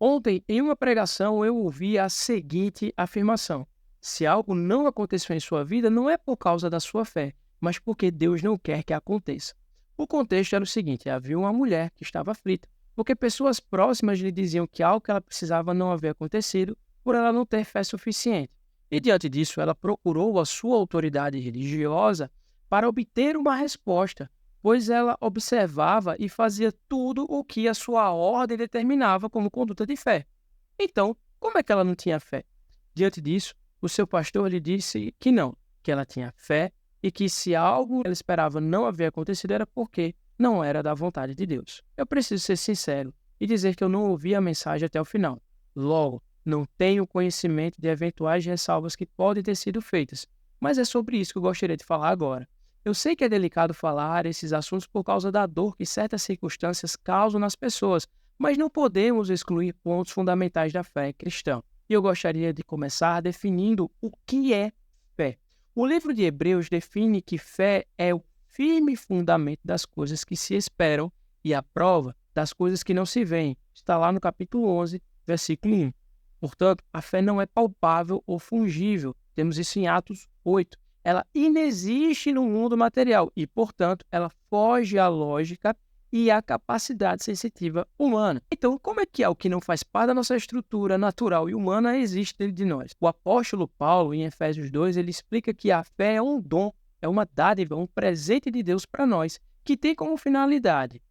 Ontem, em uma pregação, eu ouvi a seguinte afirmação: se algo não aconteceu em sua vida, não é por causa da sua fé, mas porque Deus não quer que aconteça. O contexto era o seguinte: havia uma mulher que estava aflita, porque pessoas próximas lhe diziam que algo que ela precisava não havia acontecido por ela não ter fé suficiente. E diante disso, ela procurou a sua autoridade religiosa para obter uma resposta, pois ela observava e fazia tudo o que a sua ordem determinava como conduta de fé. Então, como é que ela não tinha fé? Diante disso, o seu pastor lhe disse que não, que ela tinha fé e que se algo ela esperava não havia acontecido era porque não era da vontade de Deus. Eu preciso ser sincero e dizer que eu não ouvi a mensagem até o final. Logo, não tenho conhecimento de eventuais ressalvas que podem ter sido feitas, mas é sobre isso que eu gostaria de falar agora. Eu sei que é delicado falar esses assuntos por causa da dor que certas circunstâncias causam nas pessoas, mas não podemos excluir pontos fundamentais da fé cristã. E eu gostaria de começar definindo o que é fé. O livro de Hebreus define que fé é o firme fundamento das coisas que se esperam e a prova das coisas que não se veem. Está lá no capítulo 11, versículo 1. Portanto, a fé não é palpável ou fungível. Temos isso em Atos 8. Ela inexiste no mundo material e, portanto, ela foge à lógica e à capacidade sensitiva humana. Então, como é que algo que não faz parte da nossa estrutura natural e humana existe dentro de nós? O apóstolo Paulo, em Efésios 2, ele explica que a fé é um dom, é uma dádiva, um presente de Deus para nós, que tem como finalidade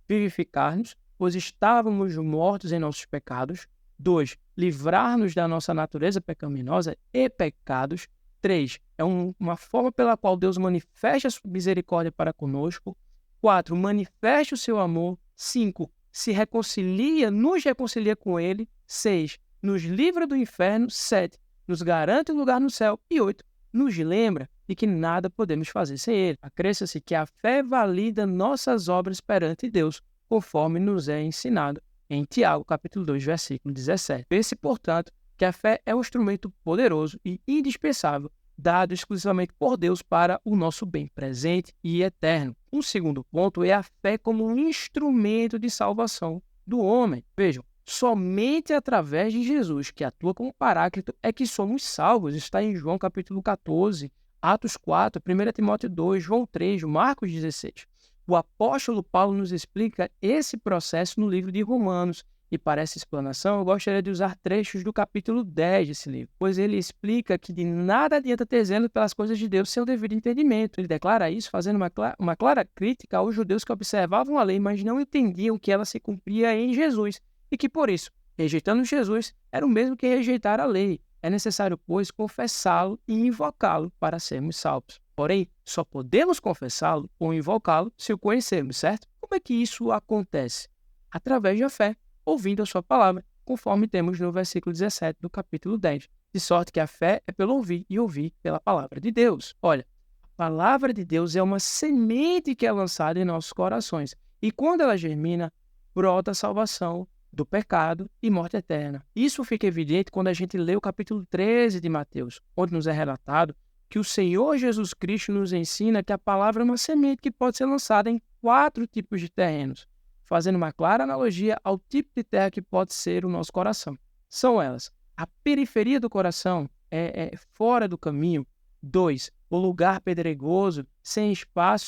vivificar-nos, pois estávamos mortos em nossos pecados. 2. Livrar-nos da nossa natureza pecaminosa e pecados. 3. É uma forma pela qual Deus manifesta a sua misericórdia para conosco. 4. Manifesta o seu amor. 5. Nos reconcilia com Ele. 6. Nos livra do inferno. 7. Nos garante um lugar no céu. E 8. Nos lembra de que nada podemos fazer sem Ele. Acresça-se que a fé valida nossas obras perante Deus, conforme nos é ensinado em Tiago, capítulo 2, versículo 17. Pense, portanto, que a fé é um instrumento poderoso e indispensável, dado exclusivamente por Deus para o nosso bem presente e eterno. Um segundo ponto é a fé como um instrumento de salvação do homem. Vejam, somente através de Jesus, que atua como paráclito, é que somos salvos. Está em João capítulo 14, Atos 4, 1 Timóteo 2, João 3, Marcos 16. O apóstolo Paulo nos explica esse processo no livro de Romanos. E para essa explanação, eu gostaria de usar trechos do capítulo 10 desse livro, pois ele explica que de nada adianta ter zelo pelas coisas de Deus sem o devido entendimento. Ele declara isso fazendo uma clara crítica aos judeus que observavam a lei, mas não entendiam que ela se cumpria em Jesus, e que, por isso, rejeitando Jesus, era o mesmo que rejeitar a lei. É necessário, pois, confessá-lo e invocá-lo para sermos salvos. Porém, só podemos confessá-lo ou invocá-lo se o conhecermos, certo? Como é que isso acontece? Através da fé, ouvindo a sua palavra, conforme temos no versículo 17 do capítulo 10. De sorte que a fé é pelo ouvir e ouvir pela palavra de Deus. Olha, a palavra de Deus é uma semente que é lançada em nossos corações. E quando ela germina, brota a salvação do pecado e morte eterna. Isso fica evidente quando a gente lê o capítulo 13 de Mateus, onde nos é relatado que o Senhor Jesus Cristo nos ensina que a palavra é uma semente que pode ser lançada em 4 tipos de terrenos, fazendo uma clara analogia ao tipo de terra que pode ser o nosso coração. São elas: a periferia do coração é fora do caminho. 2. O lugar pedregoso, sem espaço,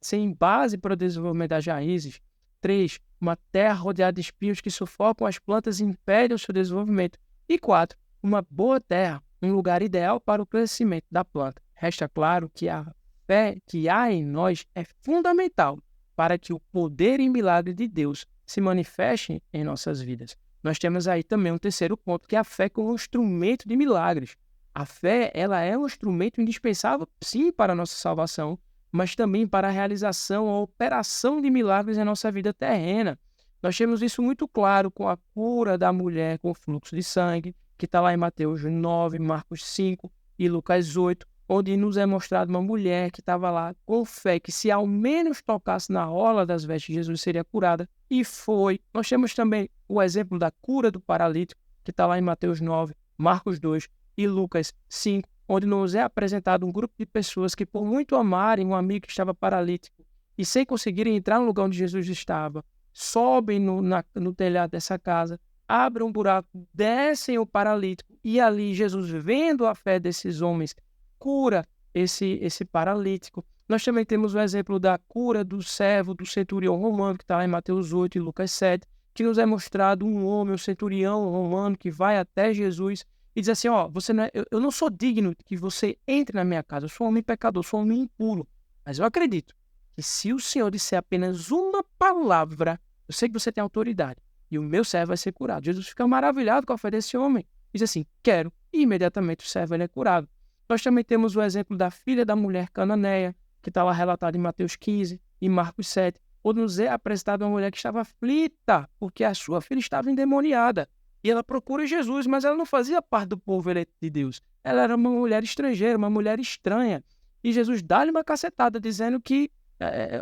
sem base para o desenvolvimento das raízes. 3. Uma terra rodeada de espinhos que sufocam as plantas e impedem o seu desenvolvimento. E 4. Uma boa terra, um lugar ideal para o crescimento da planta. Resta claro que a fé que há em nós é fundamental para que o poder e milagre de Deus se manifestem em nossas vidas. Nós temos aí também um terceiro ponto, que é a fé como um instrumento de milagres. A fé, ela é um instrumento indispensável, sim, para a nossa salvação, mas também para a realização, a operação de milagres em nossa vida terrena. Nós temos isso muito claro com a cura da mulher com fluxo de sangue, que está lá em Mateus 9, Marcos 5 e Lucas 8, onde nos é mostrado uma mulher que estava lá com fé, que se ao menos tocasse na orla das vestes de Jesus seria curada, e foi. Nós temos também o exemplo da cura do paralítico, que está lá em Mateus 9, Marcos 2 e Lucas 5, onde nos é apresentado um grupo de pessoas que, por muito amarem um amigo que estava paralítico e sem conseguirem entrar no lugar onde Jesus estava, sobem no telhado dessa casa, abrem um buraco, descem o paralítico, e ali Jesus, vendo a fé desses homens, cura esse paralítico. Nós também temos o exemplo da cura do servo, do centurião romano, que está lá em Mateus 8 e Lucas 7, que nos é mostrado um homem, um centurião romano, que vai até Jesus e diz assim, você não é, eu não sou digno que você entre na minha casa, eu sou um homem pecador, eu sou um homem impuro, mas eu acredito que se o Senhor disser apenas uma palavra, eu sei que você tem autoridade, e o meu servo vai ser curado. Jesus fica maravilhado com a fé desse homem, diz assim, quero, e imediatamente o servo ele é curado. Nós também temos o exemplo da filha da mulher cananeia, que está lá relatado em Mateus 15 e Marcos 7, onde nos é apresentada uma mulher que estava aflita, porque a sua filha estava endemoniada. E ela procura Jesus, mas ela não fazia parte do povo eleito de Deus. Ela era uma mulher estrangeira, uma mulher estranha. E Jesus dá-lhe uma cacetada, dizendo que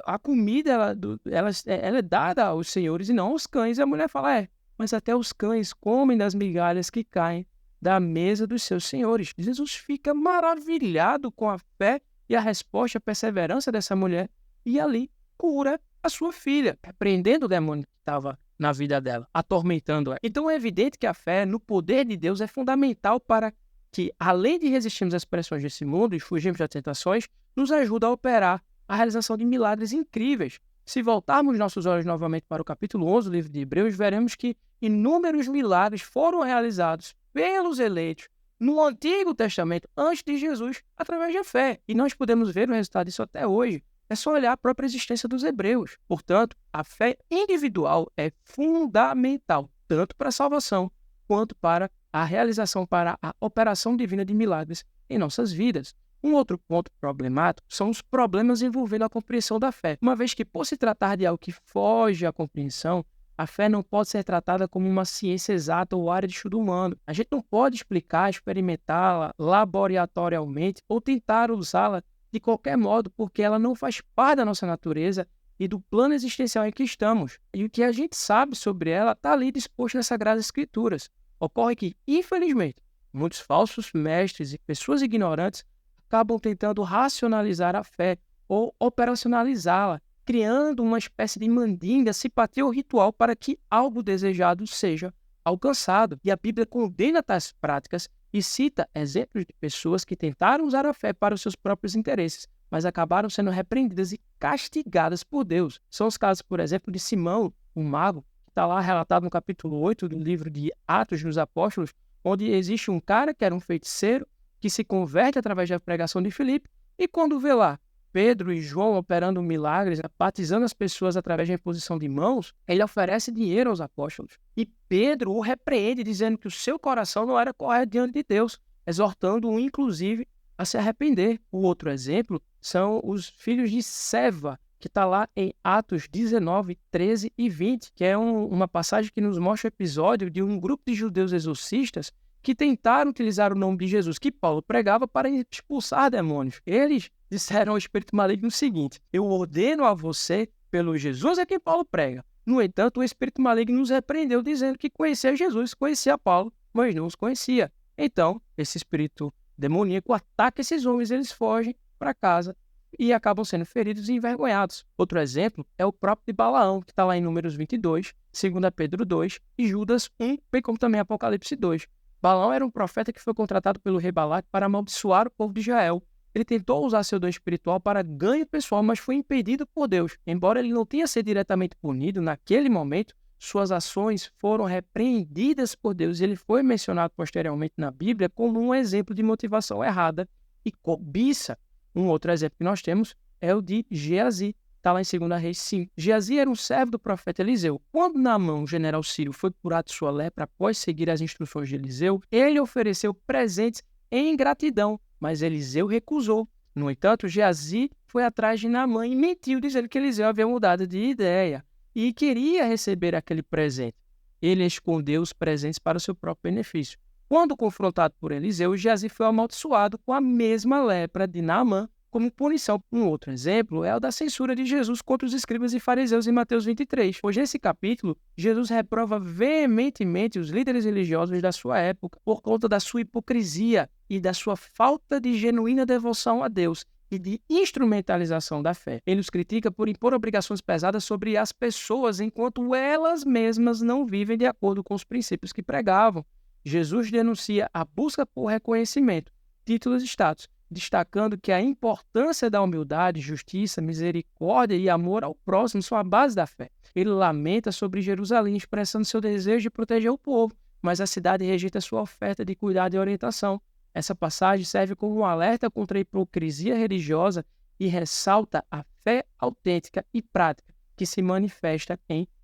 a comida ela é dada aos senhores e não aos cães. E a mulher fala, mas até os cães comem das migalhas que caem da mesa dos seus senhores. Jesus fica maravilhado com a fé e a resposta, a perseverança dessa mulher, e ali cura a sua filha, repreendendo o demônio que estava na vida dela, atormentando-a. Então é evidente que a fé no poder de Deus é fundamental para que, além de resistirmos às pressões desse mundo e fugirmos das tentações, nos ajuda a operar a realização de milagres incríveis. Se voltarmos nossos olhos novamente para o capítulo 11 do livro de Hebreus, veremos que inúmeros milagres foram realizados pelos eleitos no Antigo Testamento, antes de Jesus, através da fé. E nós podemos ver o resultado disso até hoje. É só olhar a própria existência dos hebreus. Portanto, a fé individual é fundamental, tanto para a salvação, quanto para a realização, para a operação divina de milagres em nossas vidas. Um outro ponto problemático são os problemas envolvendo a compreensão da fé, uma vez que, por se tratar de algo que foge à compreensão, a fé não pode ser tratada como uma ciência exata ou área de estudo humano. A gente não pode explicar, experimentá-la laboratorialmente ou tentar usá-la de qualquer modo, porque ela não faz parte da nossa natureza e do plano existencial em que estamos. E o que a gente sabe sobre ela está ali disposto nas Sagradas Escrituras. Ocorre que, infelizmente, muitos falsos mestres e pessoas ignorantes acabam tentando racionalizar a fé ou operacionalizá-la, criando uma espécie de mandinga, simpatia ou ritual para que algo desejado seja alcançado. E a Bíblia condena tais práticas e cita exemplos de pessoas que tentaram usar a fé para os seus próprios interesses, mas acabaram sendo repreendidas e castigadas por Deus. São os casos, por exemplo, de Simão, um mago, que está lá relatado no capítulo 8 do livro de Atos dos Apóstolos, onde existe um cara que era um feiticeiro, que se converte através da pregação de Filipe, e quando vê lá Pedro e João operando milagres, batizando as pessoas através da imposição de mãos, ele oferece dinheiro aos apóstolos. E Pedro o repreende, dizendo que o seu coração não era correto diante de Deus, exortando-o, inclusive, a se arrepender. O outro exemplo são os filhos de Seva, que está lá em Atos 19, 13 e 20, que é uma passagem que nos mostra o episódio de um grupo de judeus exorcistas que tentaram utilizar o nome de Jesus que Paulo pregava para expulsar demônios. Eles disseram ao espírito maligno o seguinte: eu ordeno a você pelo Jesus a quem Paulo prega. No entanto, o espírito maligno nos repreendeu dizendo que conhecia Jesus, conhecia Paulo, mas não os conhecia. Então, esse espírito demoníaco ataca esses homens, eles fogem para casa e acabam sendo feridos e envergonhados. Outro exemplo é o próprio de Balaão, que está lá em Números 22, 2 Pedro 2 e Judas 1, bem como também Apocalipse 2. Balaão era um profeta que foi contratado pelo rei Balaque para amaldiçoar o povo de Israel. Ele tentou usar seu dom espiritual para ganho pessoal, mas foi impedido por Deus. Embora ele não tenha sido diretamente punido, naquele momento, suas ações foram repreendidas por Deus. Ele foi mencionado posteriormente na Bíblia como um exemplo de motivação errada e cobiça. Um outro exemplo que nós temos é o de Geazi. Está lá em 2 Reis 5. Geazi era um servo do profeta Eliseu. Quando Naamã, o general sírio, foi curado de sua lepra após seguir as instruções de Eliseu, ele ofereceu presentes em gratidão, mas Eliseu recusou. No entanto, Geazi foi atrás de Naamã e mentiu, dizendo que Eliseu havia mudado de ideia e queria receber aquele presente. Ele escondeu os presentes para o seu próprio benefício. Quando confrontado por Eliseu, Geazi foi amaldiçoado com a mesma lepra de Naamã como punição. Um outro exemplo é o da censura de Jesus contra os escribas e fariseus em Mateus 23, pois nesse capítulo, Jesus reprova veementemente os líderes religiosos da sua época por conta da sua hipocrisia e da sua falta de genuína devoção a Deus. e de instrumentalização da fé. Ele os critica por impor obrigações pesadas sobre as pessoas enquanto elas mesmas não vivem de acordo com os princípios que pregavam. Jesus denuncia a busca por reconhecimento, títulos e status, destacando que a importância da humildade, justiça, misericórdia e amor ao próximo são a base da fé. Ele lamenta sobre Jerusalém, expressando seu desejo de proteger o povo, mas a cidade rejeita sua oferta de cuidado e orientação. Essa passagem serve como um alerta contra a hipocrisia religiosa e ressalta a fé autêntica e prática que se manifesta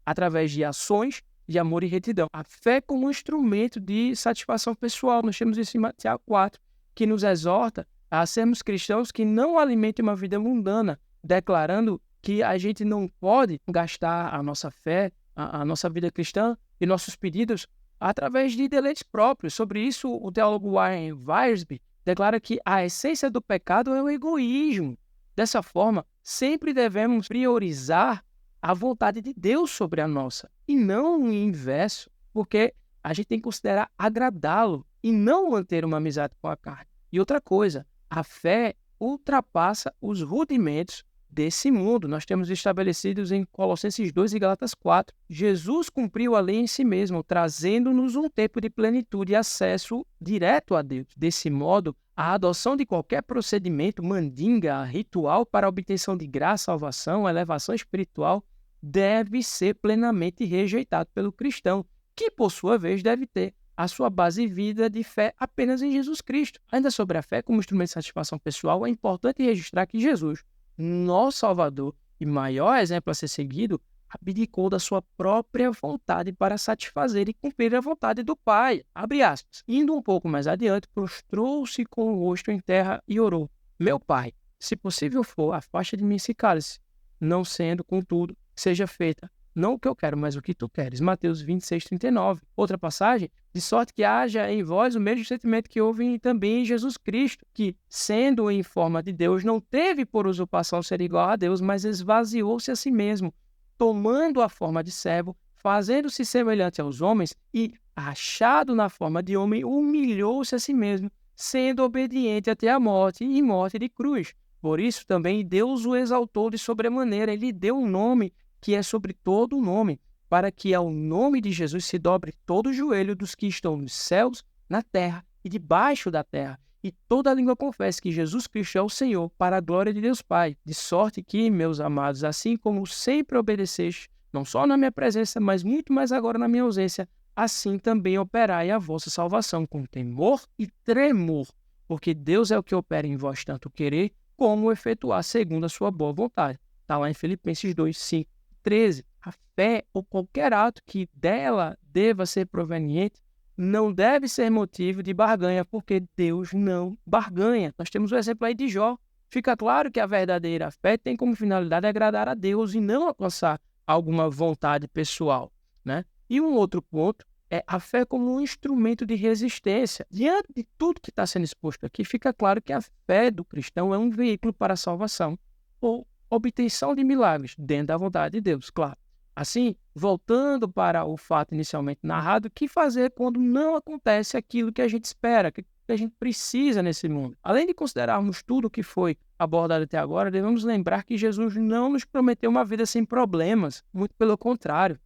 através de ações de amor e retidão. A fé como um instrumento de satisfação pessoal. Nós temos isso em Tiago 4, que nos exorta a sermos cristãos que não alimentem uma vida mundana, declarando que a gente não pode gastar a nossa fé, a nossa vida cristã e nossos pedidos através de deleites próprios. Sobre isso, o teólogo Warren Wiersbe declara que a essência do pecado é o egoísmo. Dessa forma, sempre devemos priorizar a vontade de Deus sobre a nossa, e não o inverso, porque a gente tem que considerar agradá-lo e não manter uma amizade com a carne. E outra coisa, a fé ultrapassa os rudimentos desse mundo. Nós temos estabelecidos em Colossenses 2 e Gálatas 4. Jesus cumpriu a lei em si mesmo, trazendo-nos um tempo de plenitude e acesso direto a Deus. Desse modo, a adoção de qualquer procedimento, mandinga, ritual para a obtenção de graça, salvação, elevação espiritual, deve ser plenamente rejeitado pelo cristão, que, por sua vez, deve ter a sua base e vida de fé apenas em Jesus Cristo. Ainda sobre a fé como instrumento de satisfação pessoal, é importante registrar que Jesus, nosso Salvador e maior exemplo a ser seguido, abdicou da sua própria vontade para satisfazer e cumprir a vontade do Pai. Abre aspas. Indo um pouco mais adiante, prostrou-se com o rosto em terra e orou: Meu Pai, se possível for, afasta de mim esse cálice, não sendo, contudo, seja feita não o que eu quero, mas o que tu queres. Mateus 26, 39. Outra passagem, de sorte que haja em vós o mesmo sentimento que houve também em Jesus Cristo, que, sendo em forma de Deus, não teve por usurpação ser igual a Deus, mas esvaziou-se a si mesmo, tomando a forma de servo, fazendo-se semelhante aos homens e, achado na forma de homem, humilhou-se a si mesmo, sendo obediente até a morte e morte de cruz. Por isso também Deus o exaltou de sobremaneira, ele lhe deu um nome que é sobre todo o nome, para que ao nome de Jesus se dobre todo o joelho dos que estão nos céus, na terra e debaixo da terra, e toda língua confesse que Jesus Cristo é o Senhor, para a glória de Deus Pai. De sorte que, meus amados, assim como sempre obedeceste, não só na minha presença, mas muito mais agora na minha ausência, assim também operai a vossa salvação com temor e tremor, porque Deus é o que opera em vós tanto querer como efetuar segundo a sua boa vontade. Está lá em Filipenses 2, 5. 13. A fé ou qualquer ato que dela deva ser proveniente não deve ser motivo de barganha, porque Deus não barganha. Nós temos o exemplo aí de Jó. Fica claro que a verdadeira fé tem como finalidade agradar a Deus e não alcançar alguma vontade pessoal, né? E um outro ponto é a fé como um instrumento de resistência. Diante de tudo que está sendo exposto aqui, fica claro que a fé do cristão é um veículo para a salvação ou obtenção de milagres, dentro da vontade de Deus, claro. Assim, voltando para o fato inicialmente narrado, o que fazer quando não acontece aquilo que a gente espera, que a gente precisa nesse mundo? Além de considerarmos tudo o que foi abordado até agora, devemos lembrar que Jesus não nos prometeu uma vida sem problemas, muito pelo contrário.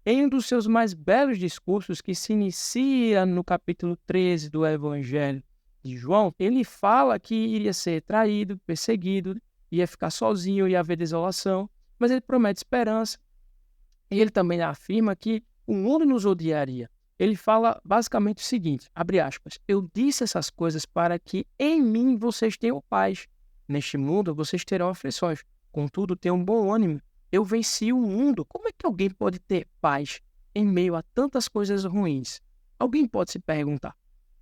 Em um dos seus mais belos discursos, que se inicia no capítulo 13 do Evangelho de João, ele fala que iria ser traído, perseguido, ia ficar sozinho, ia haver desolação, mas ele promete esperança. E ele também afirma que o mundo nos odiaria. Ele fala basicamente o seguinte, abre aspas, eu disse essas coisas para que em mim vocês tenham paz. Neste mundo vocês terão aflições, contudo tenham bom ânimo. Eu venci o mundo. Como é que alguém pode ter paz em meio a tantas coisas ruins? Alguém pode se perguntar.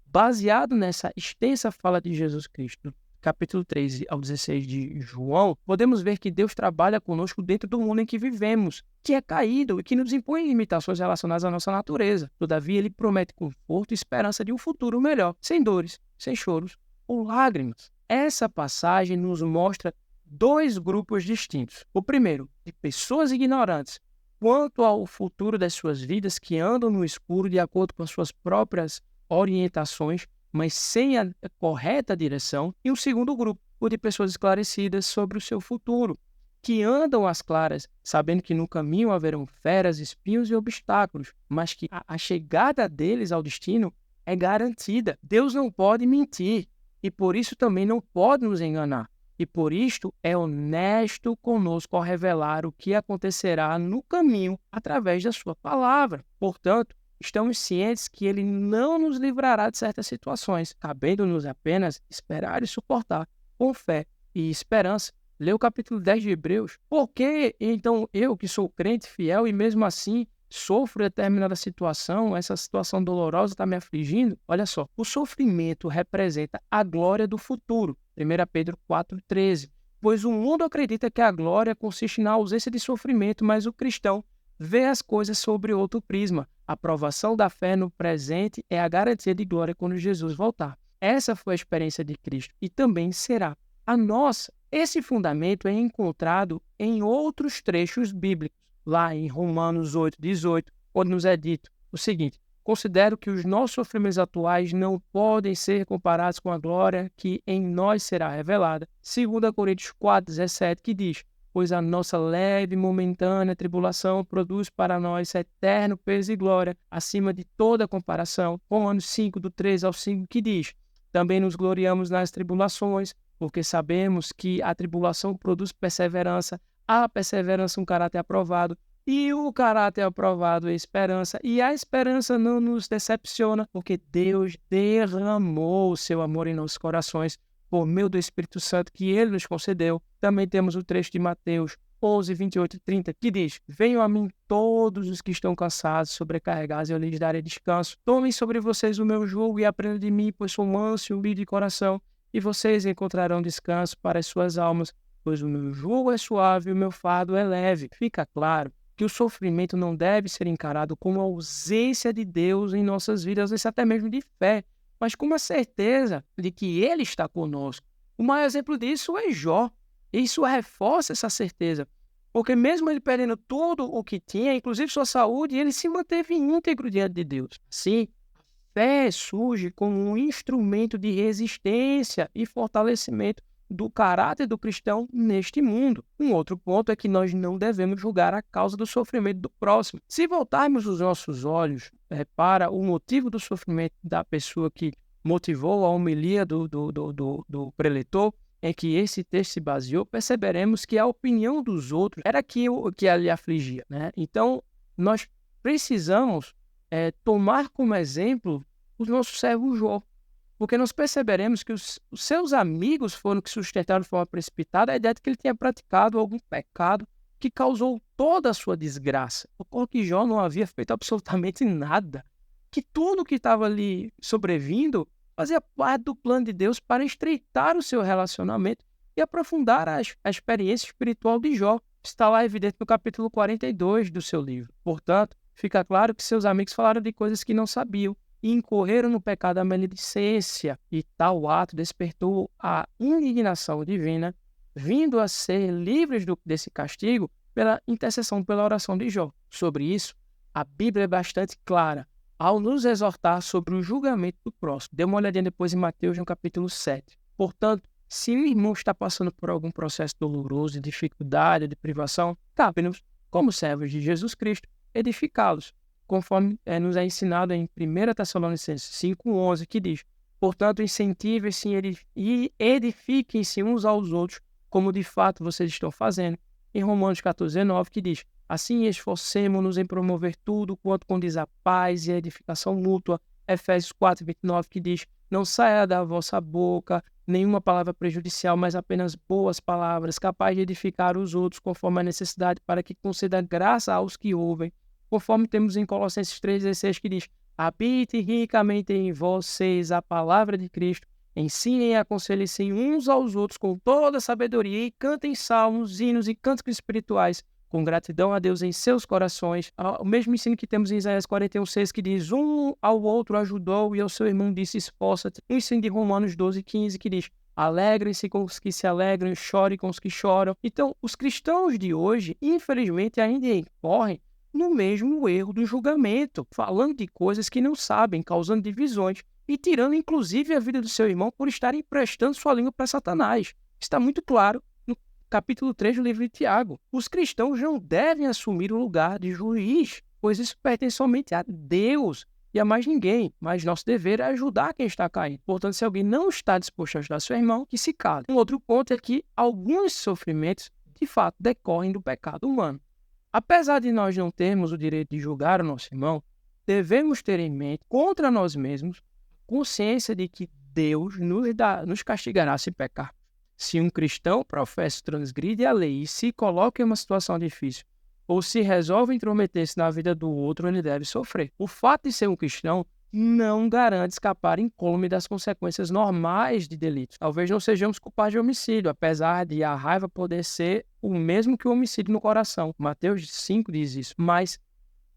Baseado nessa extensa fala de Jesus Cristo, capítulo 13 ao 16 de João, podemos ver que Deus trabalha conosco dentro do mundo em que vivemos, que é caído e que nos impõe limitações relacionadas à nossa natureza. Todavia, ele promete conforto e esperança de um futuro melhor, sem dores, sem choros ou lágrimas. Essa passagem nos mostra dois grupos distintos. O primeiro, de pessoas ignorantes quanto ao futuro das suas vidas, que andam no escuro de acordo com as suas próprias orientações, mas sem a correta direção. E o segundo grupo, ou de pessoas esclarecidas sobre o seu futuro, que andam às claras, sabendo que no caminho haverão feras, espinhos e obstáculos, mas que a chegada deles ao destino é garantida. Deus não pode mentir e por isso também não pode nos enganar. E por isto é honesto conosco ao revelar o que acontecerá no caminho através da sua palavra. Portanto, estamos cientes que ele não nos livrará de certas situações, cabendo-nos apenas esperar e suportar com fé e esperança. Lê o capítulo 10 de Hebreus. Por que, então, eu, que sou crente fiel e mesmo assim sofro determinada situação, essa situação dolorosa está me afligindo? Olha só, o sofrimento representa a glória do futuro. 1 Pedro 4,13. Pois o mundo acredita que a glória consiste na ausência de sofrimento, mas o cristão vê as coisas sobre outro prisma. A provação da fé no presente é a garantia de glória quando Jesus voltar. Essa foi a experiência de Cristo e também será a nossa. Esse fundamento é encontrado em outros trechos bíblicos, lá em Romanos 8,18, onde nos é dito o seguinte: considero que os nossos sofrimentos atuais não podem ser comparados com a glória que em nós será revelada. 2 Coríntios 4,17, que diz: pois a nossa leve e momentânea tribulação produz para nós eterno peso e glória, acima de toda comparação. Romanos 5, do 3 ao 5, que diz: também nos gloriamos nas tribulações, porque sabemos que a tribulação produz perseverança, a perseverança um caráter aprovado, e o caráter aprovado é esperança, e a esperança não nos decepciona, porque Deus derramou o seu amor em nossos corações por meio do Espírito Santo que Ele nos concedeu. Também temos o trecho de Mateus 11, 28 e 30, que diz: venham a mim todos os que estão cansados, sobrecarregados, e eu lhes darei descanso. Tomem sobre vocês o meu jugo e aprendam de mim, pois sou manso e humilde de coração, e vocês encontrarão descanso para as suas almas, pois o meu jugo é suave e o meu fardo é leve. Fica claro que o sofrimento não deve ser encarado como a ausência de Deus em nossas vidas, às vezes até mesmo de fé, mas com uma certeza de que Ele está conosco. O maior exemplo disso é Jó. Isso reforça essa certeza, porque mesmo ele perdendo tudo o que tinha, inclusive sua saúde, ele se manteve íntegro diante de Deus. Sim, fé surge como um instrumento de resistência e fortalecimento do caráter do cristão neste mundo. Um outro ponto é que nós não devemos julgar a causa do sofrimento do próximo. Se voltarmos os nossos olhos para o motivo do sofrimento da pessoa que motivou a homilia do preletor, em que esse texto se baseou, perceberemos que a opinião dos outros era aquilo que lhe afligia, né? Então, nós precisamos tomar como exemplo o nosso servo Jó, porque nós perceberemos que os seus amigos foram que sustentaram de forma precipitada a ideia de que ele tinha praticado algum pecado que causou toda a sua desgraça. Ocorre que Jó não havia feito absolutamente nada, que tudo que estava ali sobrevindo fazia parte do plano de Deus para estreitar o seu relacionamento e aprofundar a experiência espiritual de Jó. Está lá evidente no capítulo 42 do seu livro. Portanto, fica claro que seus amigos falaram de coisas que não sabiam e incorreram no pecado da maledicência, e tal ato despertou a indignação divina, vindo a ser livres desse castigo pela intercessão, pela oração de Jó. Sobre isso, a Bíblia é bastante clara ao nos exortar sobre o julgamento do próximo. Dê uma olhadinha depois em Mateus, no capítulo 7. Portanto, se o irmão está passando por algum processo doloroso, de dificuldade, de privação, cabe-nos, como servos de Jesus Cristo, edificá-los, conforme nos é ensinado em 1 Tessalonicenses 5,11, que diz: portanto, incentivem-se e edifiquem-se uns aos outros, como de fato vocês estão fazendo. Em Romanos 14,9, que diz: assim esforcemo-nos em promover tudo quanto condiz a paz e a edificação mútua. Efésios 4,29, que diz: não saia da vossa boca nenhuma palavra prejudicial, mas apenas boas palavras, capazes de edificar os outros conforme a necessidade, para que conceda graça aos que ouvem. Conforme temos em Colossenses 3,16, que diz: habite ricamente em vocês a palavra de Cristo, ensinem e aconselhem-se uns aos outros com toda a sabedoria, e cantem salmos, hinos e cânticos espirituais, com gratidão a Deus em seus corações. O mesmo ensino que temos em Isaías 41,6, que diz: um ao outro ajudou e ao seu irmão disse: esforça-te. O ensino de Romanos 12,15, que diz: alegrem-se com os que se alegram, chorem com os que choram. Então, os cristãos de hoje, infelizmente, ainda incorrem no mesmo erro do julgamento, falando de coisas que não sabem, causando divisões e tirando inclusive a vida do seu irmão por estar emprestando sua língua para Satanás. Está muito claro no capítulo 3 do livro de Tiago. Os cristãos não devem assumir o lugar de juiz, pois isso pertence somente a Deus e a mais ninguém, mas nosso dever é ajudar quem está caindo. Portanto, se alguém não está disposto a ajudar seu irmão, que se cale. Um outro ponto é que alguns sofrimentos, de fato, decorrem do pecado humano. Apesar de nós não termos o direito de julgar o nosso irmão, devemos ter em mente, contra nós mesmos, consciência de que Deus nos castigará se pecar. Se um cristão professo transgride a lei e se coloca em uma situação difícil, ou se resolve intrometer-se na vida do outro, ele deve sofrer. O fato de ser um cristão não garante escapar incólume das consequências normais de delitos. Talvez não sejamos culpados de homicídio, apesar de a raiva poder ser o mesmo que o homicídio no coração. Mateus 5 diz isso. Mas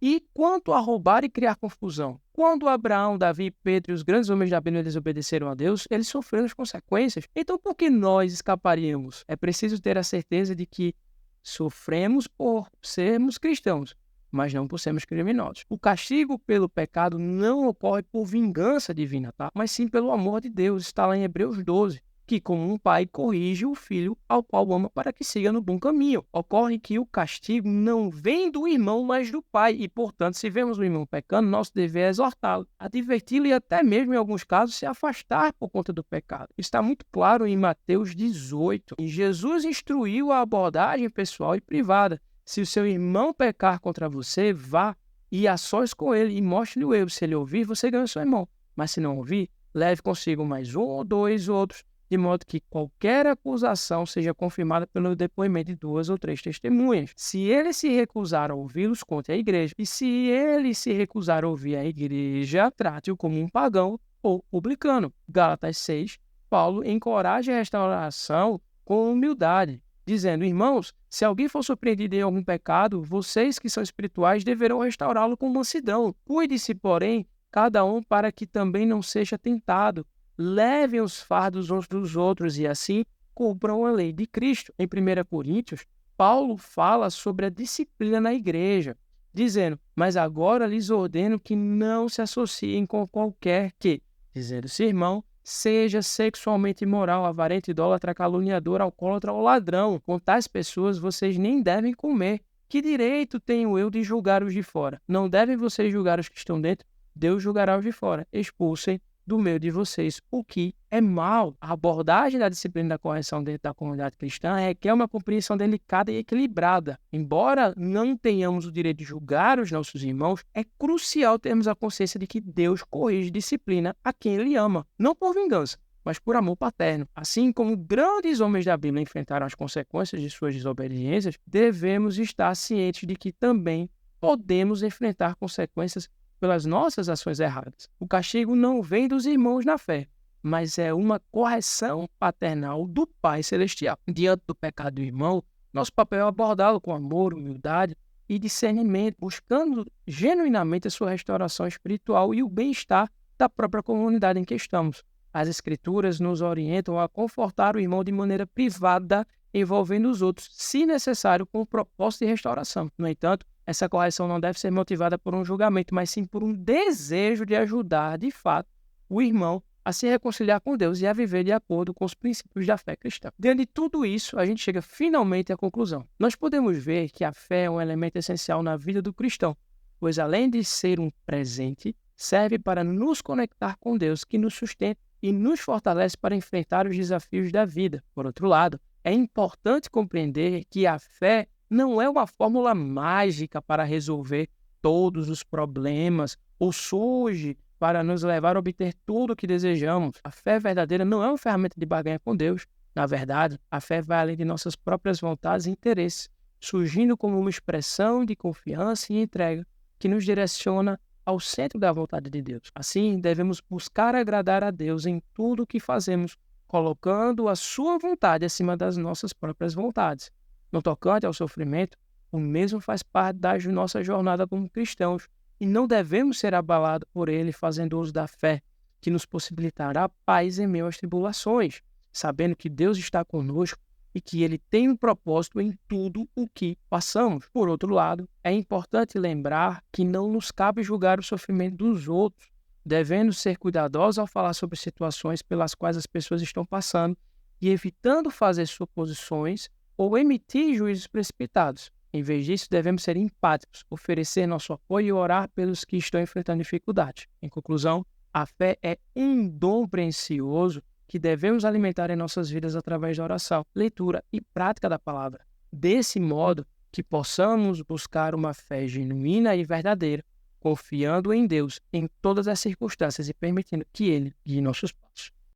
e quanto a roubar e criar confusão? Quando Abraão, Davi, Pedro e os grandes homens da Bíblia desobedeceram a Deus, eles sofreram as consequências. Então, por que nós escaparíamos? É preciso ter a certeza de que sofremos por sermos cristãos, mas não por sermos criminosos. O castigo pelo pecado não ocorre por vingança divina, tá? Mas sim pelo amor de Deus. Está lá em Hebreus 12. Que como um pai corrige o filho ao qual ama para que siga no bom caminho. Ocorre que o castigo não vem do irmão, mas do pai. E, portanto, se vemos o irmão pecando, nosso dever é exortá-lo, adverti-lo e até mesmo, em alguns casos, se afastar por conta do pecado. Está muito claro em Mateus 18. E Jesus instruiu a abordagem pessoal e privada. Se o seu irmão pecar contra você, vá e a sós com ele e mostre-lhe o erro. Se ele ouvir, você ganha o seu irmão. Mas se não ouvir, leve consigo mais um ou dois outros, de modo que qualquer acusação seja confirmada pelo depoimento de 2 ou 3 testemunhas. Se ele se recusar a ouvi-los, conte à igreja. E se ele se recusar a ouvir a igreja, trate-o como um pagão ou publicano. Gálatas 6, Paulo encoraja a restauração com humildade, dizendo: irmãos, se alguém for surpreendido em algum pecado, vocês que são espirituais deverão restaurá-lo com mansidão. Cuide-se, porém, cada um para que também não seja tentado. Levem os fardos uns dos outros e assim cumpram a lei de Cristo. Em 1 Coríntios, Paulo fala sobre a disciplina na igreja, dizendo: mas agora lhes ordeno que não se associem com qualquer que, dizendo-se irmão, seja sexualmente imoral, avarento, idólatra, caluniador, alcoólatra ou ladrão. Com tais pessoas vocês nem devem comer. Que direito tenho eu de julgar os de fora? Não devem vocês julgar os que estão dentro? Deus julgará os de fora. Expulsem do meio de vocês o que é mal. A abordagem da disciplina da correção dentro da comunidade cristã requer uma compreensão delicada e equilibrada. Embora não tenhamos o direito de julgar os nossos irmãos, é crucial termos a consciência de que Deus corrige e disciplina a quem Ele ama, não por vingança, mas por amor paterno. Assim como grandes homens da Bíblia enfrentaram as consequências de suas desobediências, devemos estar cientes de que também podemos enfrentar consequências pelas nossas ações erradas. O castigo não vem dos irmãos na fé, mas é uma correção paternal do Pai Celestial. Diante do pecado do irmão, nosso papel é abordá-lo com amor, humildade e discernimento, buscando genuinamente a sua restauração espiritual e o bem-estar da própria comunidade em que estamos. As Escrituras nos orientam a confortar o irmão de maneira privada, envolvendo os outros, se necessário, com o propósito de restauração. No entanto, essa correção não deve ser motivada por um julgamento, mas sim por um desejo de ajudar, de fato, o irmão a se reconciliar com Deus e a viver de acordo com os princípios da fé cristã. Diante de tudo isso, a gente chega finalmente à conclusão. Nós podemos ver que a fé é um elemento essencial na vida do cristão, pois além de ser um presente, serve para nos conectar com Deus, que nos sustenta e nos fortalece para enfrentar os desafios da vida. Por outro lado, é importante compreender que a fé não é uma fórmula mágica para resolver todos os problemas ou surge para nos levar a obter tudo o que desejamos. A fé verdadeira não é uma ferramenta de barganha com Deus. Na verdade, a fé vai além de nossas próprias vontades e interesses, surgindo como uma expressão de confiança e entrega que nos direciona ao centro da vontade de Deus. Assim, devemos buscar agradar a Deus em tudo o que fazemos, colocando a sua vontade acima das nossas próprias vontades. No tocante ao sofrimento, o mesmo faz parte da nossa jornada como cristãos e não devemos ser abalados por ele, fazendo uso da fé, que nos possibilitará paz em meio às tribulações, sabendo que Deus está conosco e que Ele tem um propósito em tudo o que passamos. Por outro lado, é importante lembrar que não nos cabe julgar o sofrimento dos outros, devendo ser cuidadosos ao falar sobre situações pelas quais as pessoas estão passando e evitando fazer suposições ou emitir juízos precipitados. Em vez disso, devemos ser empáticos, oferecer nosso apoio e orar pelos que estão enfrentando dificuldade. Em conclusão, a fé é um dom precioso que devemos alimentar em nossas vidas através da oração, leitura e prática da palavra. Desse modo, que possamos buscar uma fé genuína e verdadeira, confiando em Deus em todas as circunstâncias e permitindo que Ele guie nossos passos.